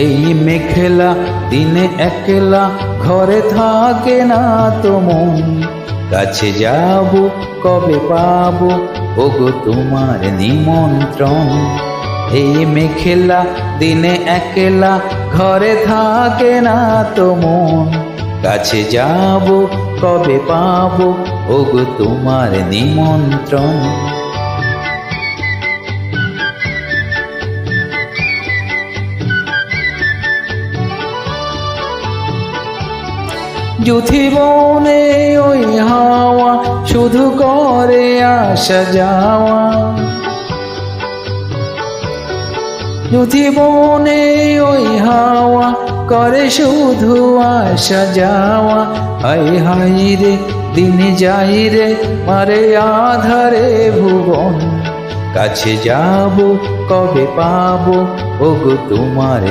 এই মেঘলা দিনে একলা ঘরে থাকে না তো মন, কাছে যাব কবে পাবো ওগো তোমার নিমন্ত্রণ। এই মেঘলা দিনে একলা ঘরে থাকে না তো মন, কাছে যাব কবে পাবো ওগো তোমার নিমন্ত্রণ। যুথিবনে ওই হাওয়া শুধু করে আসা যাওয়া, যুথিবনে ওই হাওয়া করে শুধু আসা যাওয়া। হাই হাই রে দিন যাই রে মারে আধারে ভুবন, কাছে যাব কবে পাবো ওগো তোমার